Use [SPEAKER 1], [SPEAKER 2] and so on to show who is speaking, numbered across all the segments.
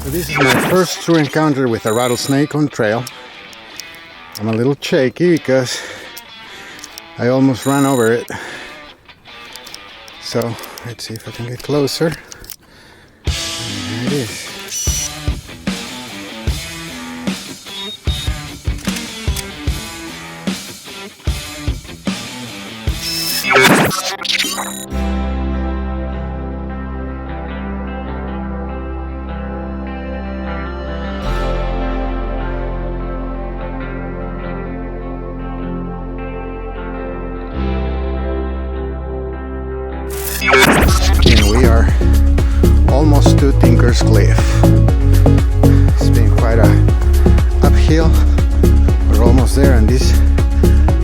[SPEAKER 1] So this is my first true encounter with a rattlesnake on trail. I'm a little shaky because I almost ran over it. So let's see if I can get closer. And there it is. And we are almost to Tinker's Cliff. It's been quite a uphill. We're almost there, and these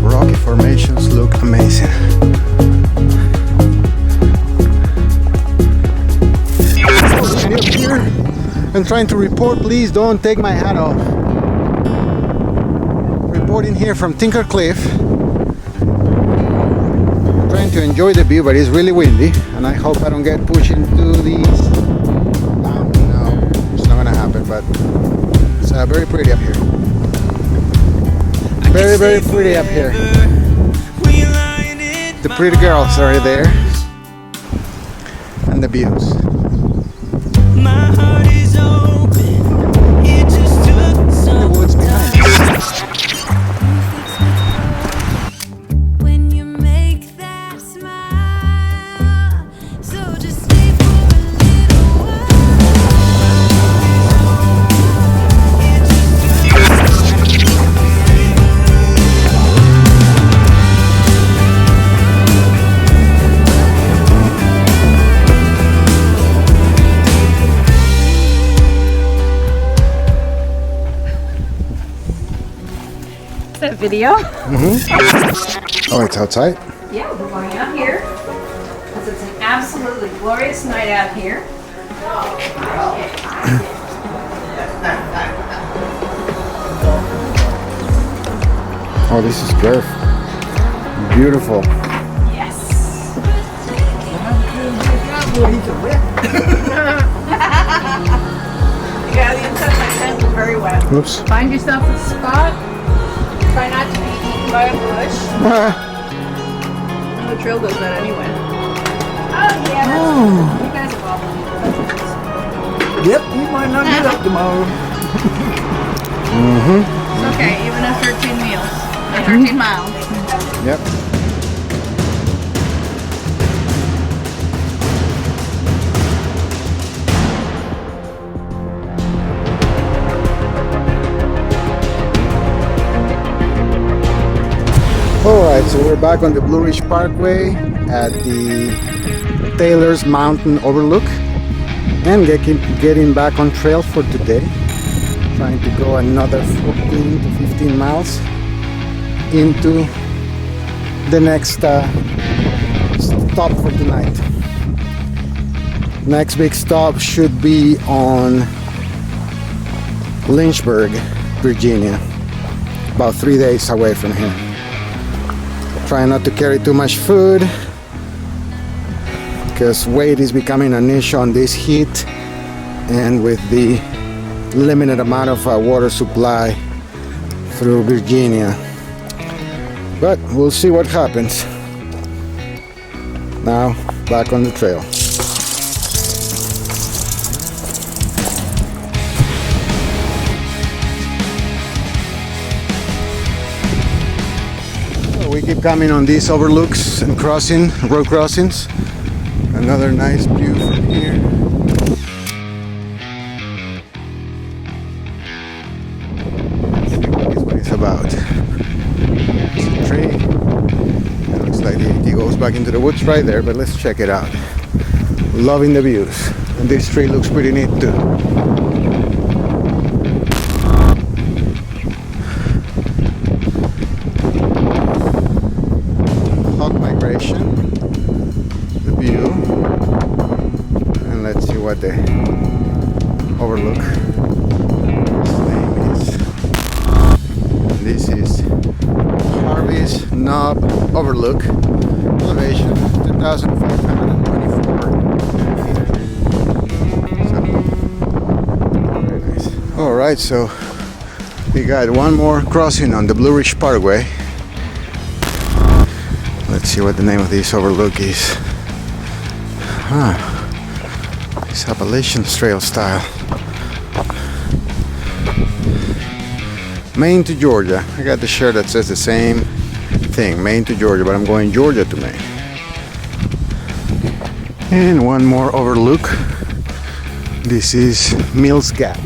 [SPEAKER 1] rocky formations look amazing. Up here and trying to report. Please don't take my hat off. Reporting here from Tinker Cliff. Trying to enjoy the view, but it's really windy, and I hope I don't get pushed into these. No, it's not gonna happen, but it's very pretty up here. Very, very pretty up here. The pretty girls are there, and the views.
[SPEAKER 2] My heart is open. It just took some
[SPEAKER 1] The woods behind us.
[SPEAKER 2] when you make that smile. So just stay for a little while. It just
[SPEAKER 3] Is that video?
[SPEAKER 1] Oh, it's outside?
[SPEAKER 3] Yeah, we're going out here because it's an absolutely glorious night out here.
[SPEAKER 1] Oh, this is perfect. Beautiful.
[SPEAKER 3] Yes. Yeah, the inside of my tent is very wet.
[SPEAKER 1] Oops.
[SPEAKER 3] Find yourself a spot. Try not to be eaten by a bush. The trail does that anyway. Oh yeah, that's you guys have all been.
[SPEAKER 4] Yep, we might not get up tomorrow.
[SPEAKER 3] It's okay, even after 13 meals, 13 miles.
[SPEAKER 1] Yep. Alright, so we're back on the Blue Ridge Parkway at the Taylor's Mountain Overlook and getting back on trail for today. Trying to go another 14 to 15 miles into the next stop for tonight. Next big stop should be on Lynchburg, Virginia, about 3 days away from here. Try not to carry too much food because weight is becoming an issue on this heat, and with the limited amount of water supply through Virginia. But we'll see what happens. Now back on the trail. We keep coming on these overlooks and road crossings. Another nice view from here. Let's see what this one is about. It's a tree. It looks like he goes back into the woods right there, but let's check it out. Loving the views. And this tree looks pretty neat too. The view, and let's see what the overlook name is. This is Harvey's Knob Overlook, elevation 2,524 feet. So All right, so we got one more crossing on the Blue Ridge Parkway. Let's see what the name of this overlook is. It's Appalachian Trail style. Maine to Georgia. I got the shirt that says the same thing, Maine to Georgia, but I'm going Georgia to Maine. And one more overlook. This is Mills Gap.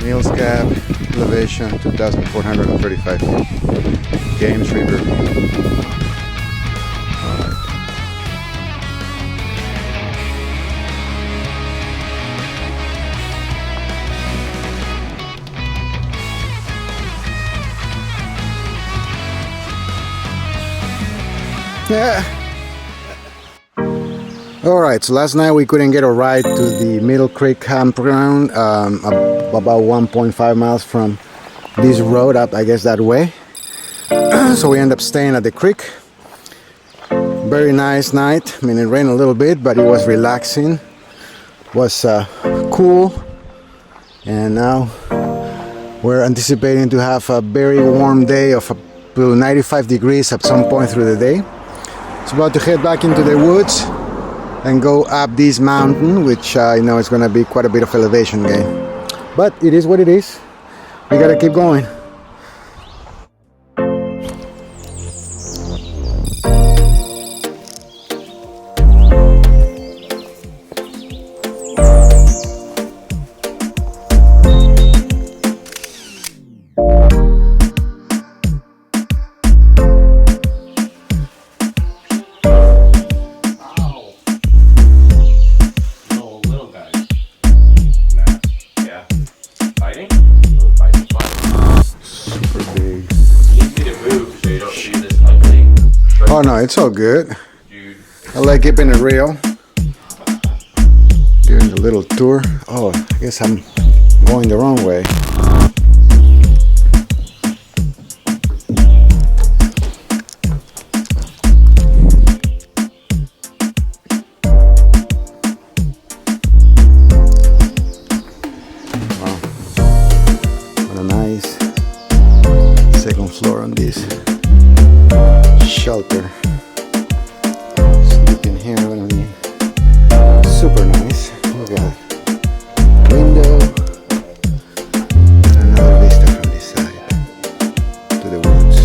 [SPEAKER 1] Mills Gap, elevation 2,435 feet. James River. Yeah. All right, so last night we couldn't get a ride to the Middle Creek campground, about 1.5 miles from this road up, I guess, that way. So we ended up staying at the creek. Very nice night. I mean, it rained a little bit, but it was relaxing. It was cool. And now we're anticipating to have a very warm day of up to 95 degrees at some point through the day. It's about to head back into the woods and go up this mountain, which I know is going to be quite a bit of elevation gain. But it is what it is. We got to keep going. Oh no, it's all good. I like keeping it real. Doing the little tour. Oh, I guess I'm going the wrong way. Wow. What a nice second floor on this shelter. Sleeping here gonna be super nice. Look at that window. Another vista from this side to the woods.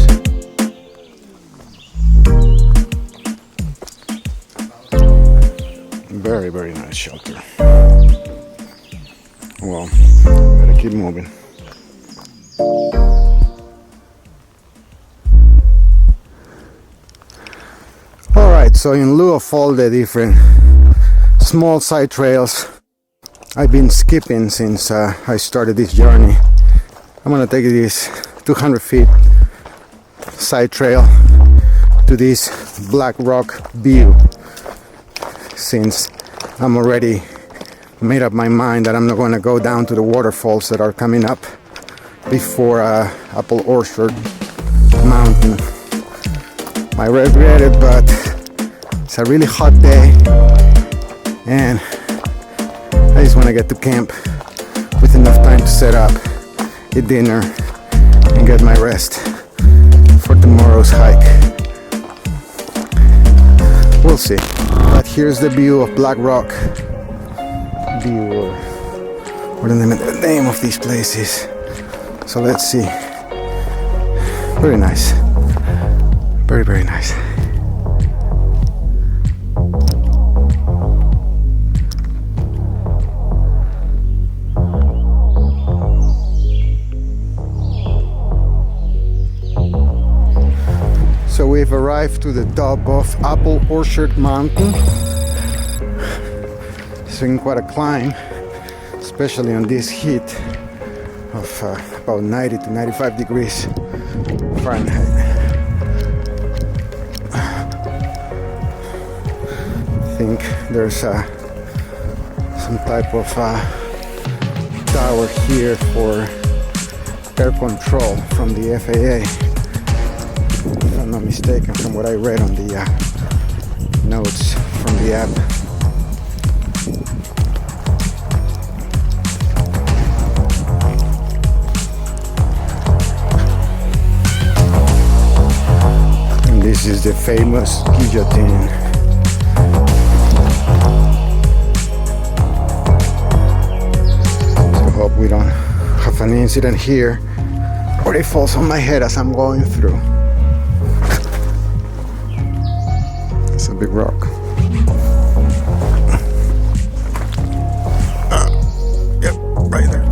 [SPEAKER 1] Very, very nice shelter. Well, gotta keep moving. So in lieu of all the different small side trails I've been skipping since I started this journey, I'm gonna take this 200 feet side trail to this black rock view, since I'm already made up my mind that I'm not going to go down to the waterfalls that are coming up before Apple Orchard Mountain. I regret it, but it's a really hot day and I just want to get to camp with enough time to set up, eat dinner, and get my rest for tomorrow's hike. We'll see. But here's the view of Black Rock View, or what the name of these places. So let's see. Very nice. Very, very nice. So we've arrived to the top of Apple Orchard Mountain. It's been quite a climb, especially on this heat of about 90 to 95 degrees Fahrenheit. I think there's some type of tower here for air control from the FAA. If I'm not mistaken, from what I read on the notes from the app. is the famous guillotine. So I hope we don't have an incident here or it falls on my head as I'm going through. It's a big rock. Yep, right there.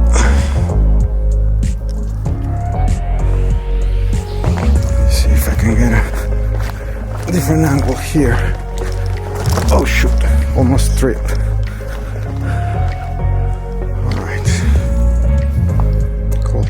[SPEAKER 1] Let's see if I can get a different angle here. Oh shoot, almost tripped. Alright. Cool.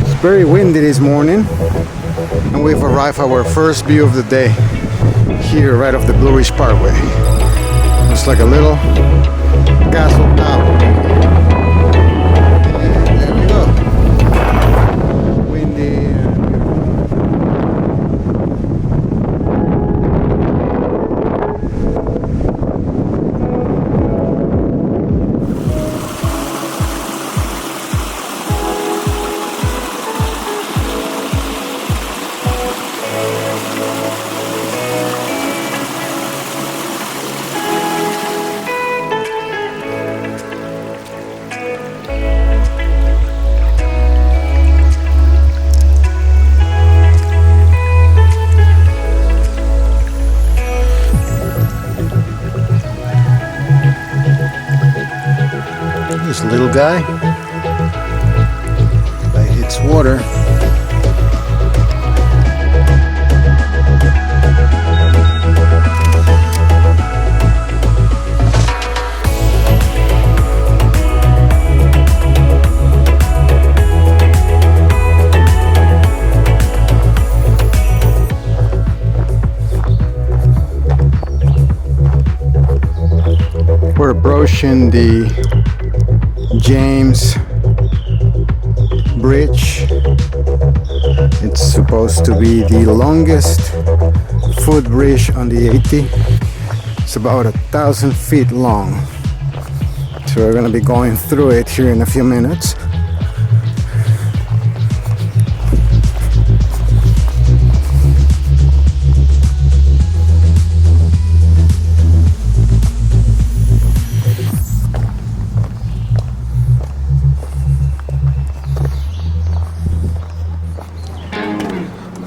[SPEAKER 1] It's very windy this morning, and we've arrived at our first view of the day here right off the Blue Ridge Parkway. It's like a little castle tower. And there we go. Windy and this little guy that hits water. We're approaching the James Bridge. It's supposed to be the longest footbridge on the 80. It's about 1,000 feet long. So we're gonna be going through it here in a few minutes.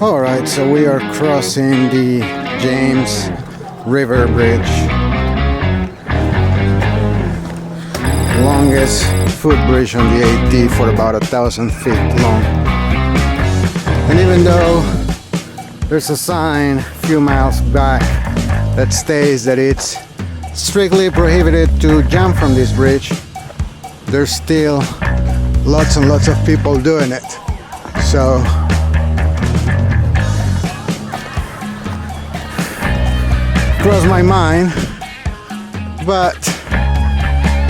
[SPEAKER 1] Alright, so we are crossing the James River Bridge. Longest footbridge on the 80 for about 1,000 feet long. And even though there's a sign a few miles back that states that it's strictly prohibited to jump from this bridge, there's still lots and lots of people doing it. So crossed my mind, but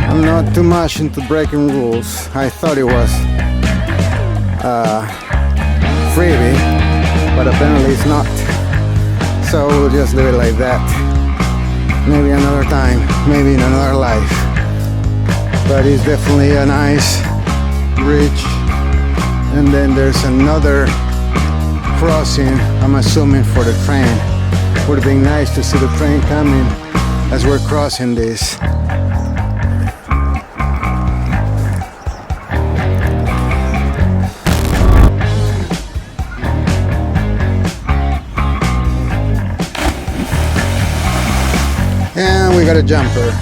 [SPEAKER 1] I'm not too much into breaking rules. I thought it was freebie, but apparently it's not. So we'll just leave it like that. Maybe another time, maybe in another life. But it's definitely a nice bridge. And then there's another crossing, I'm assuming for the train. Would have been nice to see the train coming as we're crossing this. And we got a jumper.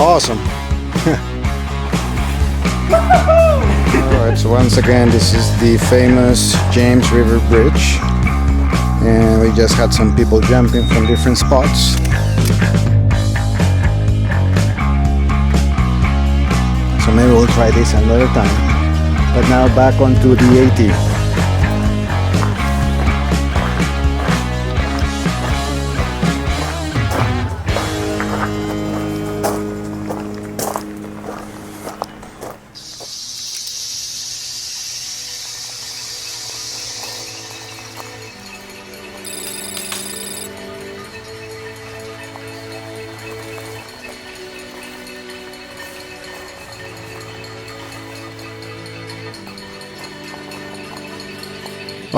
[SPEAKER 1] Awesome. Alright, so once again, this is the famous James River Bridge. And we just had some people jumping from different spots. So maybe we'll try this another time. But now back onto the 80.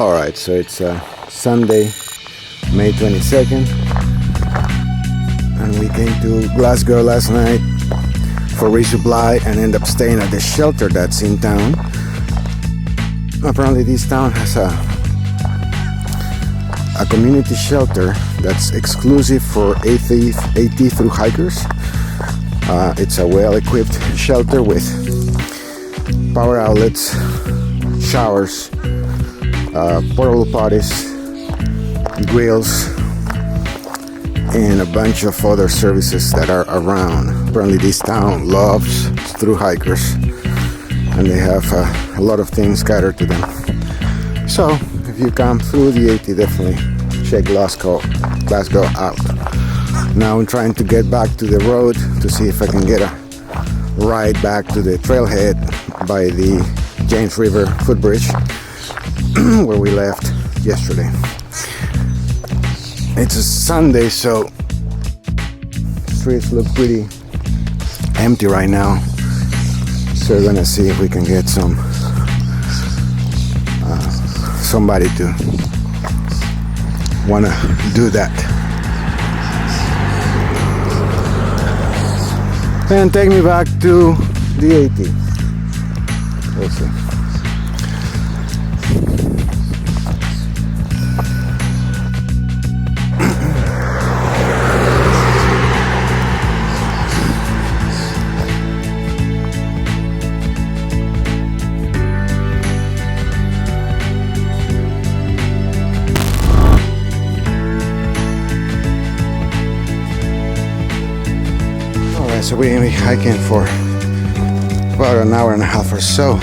[SPEAKER 1] Alright, so it's Sunday, May 22nd, and we came to Glasgow last night for resupply and end up staying at the shelter that's in town. Apparently this town has a community shelter that's exclusive for AT through hikers. It's a well-equipped shelter with power outlets, showers, portable potties, grills, and a bunch of other services that are around. Apparently this town loves through hikers, and they have a lot of things catered to them. So if you come through the AT, definitely check Glasgow out. Now I'm trying to get back to the road to see if I can get a ride back to the trailhead by the James River footbridge where we left yesterday. It's a Sunday, so streets look pretty empty right now. So we're gonna see if we can get somebody to wanna do that and take me back to the AT. We'll see. So we're gonna be hiking for about an hour and a half or so.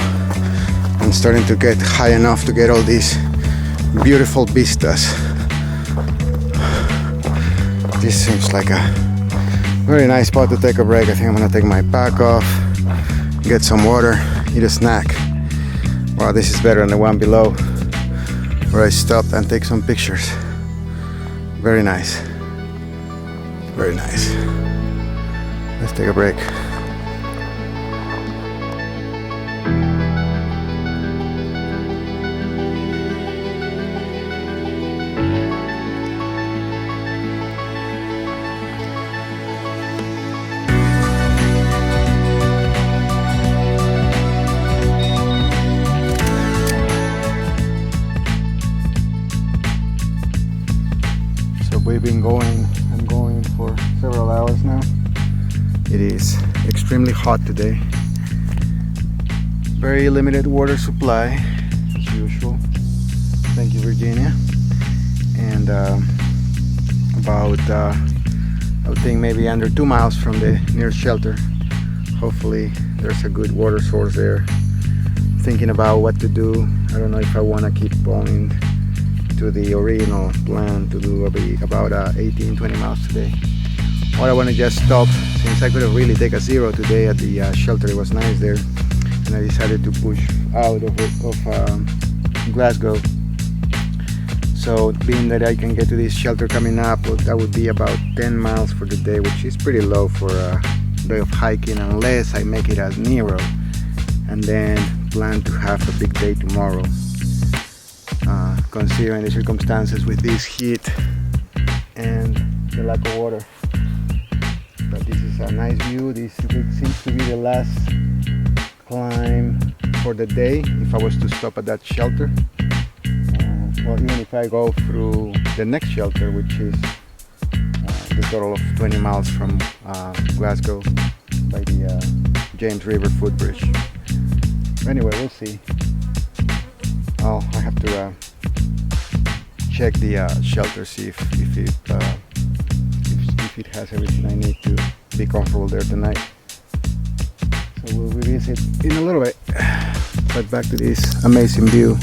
[SPEAKER 1] I'm starting to get high enough to get all these beautiful vistas. This seems like a very nice spot to take a break. I think I'm gonna take my pack off, get some water, eat a snack. Wow, this is better than the one below where I stopped and take some pictures. Very nice. Very nice. Let's take a break. So we've been I'm going for several hours now. It is extremely hot today. Very limited water supply, as usual. Thank you, Virginia. And about, I would think maybe under 2 miles from the nearest shelter. Hopefully there's a good water source there. Thinking about what to do. I don't know if I want to keep going to the original plan to do about 18-20 miles today. Or I want to just stop, since I couldn't really take a zero today at the shelter. It was nice there, and I decided to push out of Glasgow. So being that I can get to this shelter coming up, well, that would be about 10 miles for the day, which is pretty low for a day of hiking, unless I make it as Nero and then plan to have a big day tomorrow. Considering the circumstances with this heat and the lack of water. But this is a nice view. This seems to be the last climb for the day if I was to stop at that shelter. Well, even if I go through the next shelter, which is the total of 20 miles from Glasgow by the James River footbridge. Anyway, we'll see. I have to check the shelter, see if it has everything I need to be comfortable there tonight. So we'll revisit in a little bit. But back to this amazing view.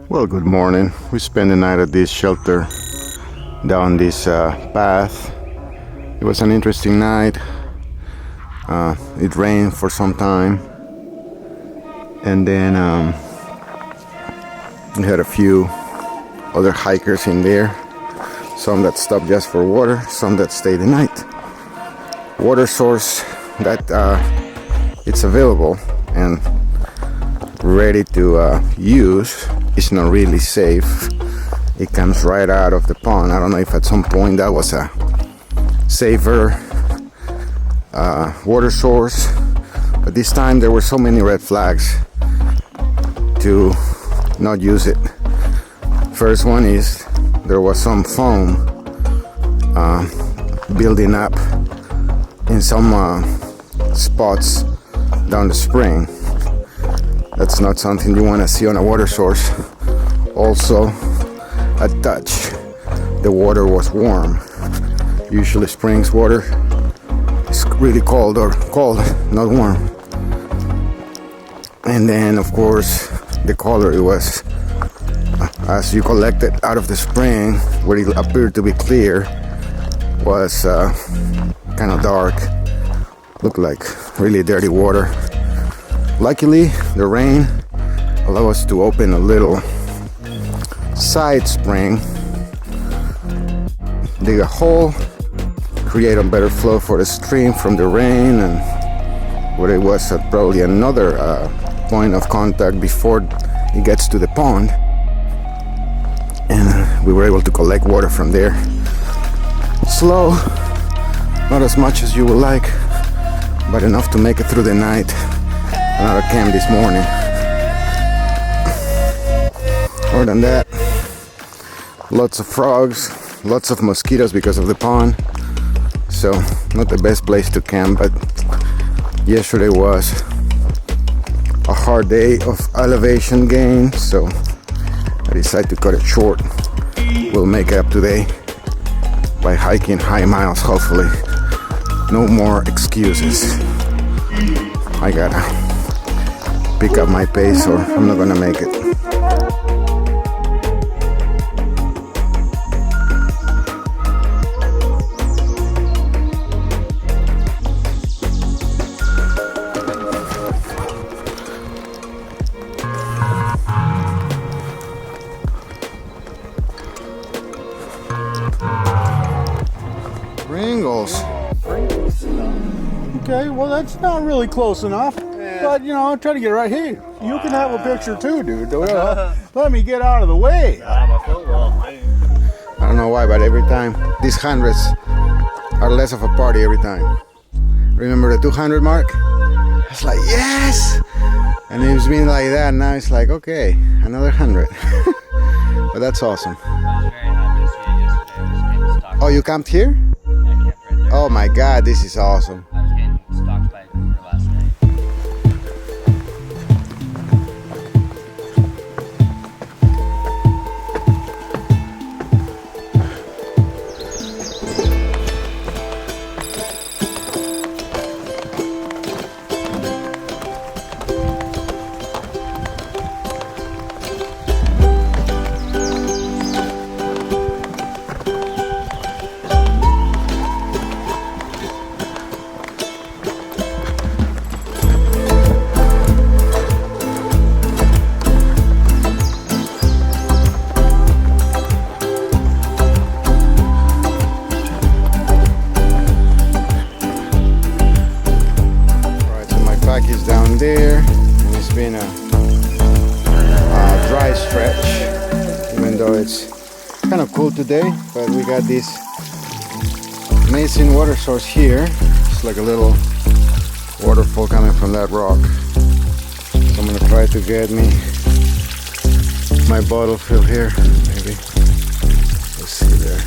[SPEAKER 1] Well, good morning. We spent the night at this shelter down this path. It It was an interesting night. It rained for some time, and then we had a few other hikers in there. Some that stopped just for water, some that stayed the night. Water source that it's available and ready to use. It's not really safe. It comes right out of the pond. I don't know if at some point that was a safer water source, but this time there were so many red flags to not use it. First one is there was some foam building up in some spots down the spring. That's not something you want to see on a water source. Also, at touch, the water was warm. Usually springs water is really cold, not warm. And then of course the color, it was, as you collect it out of the spring, where it appeared to be clear, was kind of dark. Looked like really dirty water. Luckily, the rain allowed us to open a little side spring, dig a hole, create a better flow for the stream from the rain, and where it was at probably another point of contact before it gets to the pond, and we were able to collect water from there. Slow, not as much as you would like, but enough to make it through the night. Another camp this morning. Other than that, lots of frogs, lots of mosquitoes because of the pond. So not the best place to camp, but yesterday was a hard day of elevation gain, so I decided to cut it short. We'll make it up today by hiking high miles, hopefully. No more excuses. I gotta pick up my pace or I'm not gonna make it. Pringles.
[SPEAKER 5] Okay, well that's not really close enough. But you know, try to get right here. You can have a picture too, dude. Let me get out of the way.
[SPEAKER 1] I don't know why, but every time these hundreds are less of a party every time. Remember the 200 mark? It's like yes, and it's been like that. Now it's like okay, another 100. But that's awesome.
[SPEAKER 6] I was very happy to see it yesterday. I was getting stalked.
[SPEAKER 1] Oh, you camped here?
[SPEAKER 6] I camped right there.
[SPEAKER 1] Oh my God, this is awesome.
[SPEAKER 6] I was getting stalked by a cougar last night.
[SPEAKER 1] Is down there, and it's been a dry stretch, even though it's kind of cool today. But we got this amazing water source here. It's like a little waterfall coming from that rock. So I'm gonna try to get me my bottle filled here, maybe. Let's see there.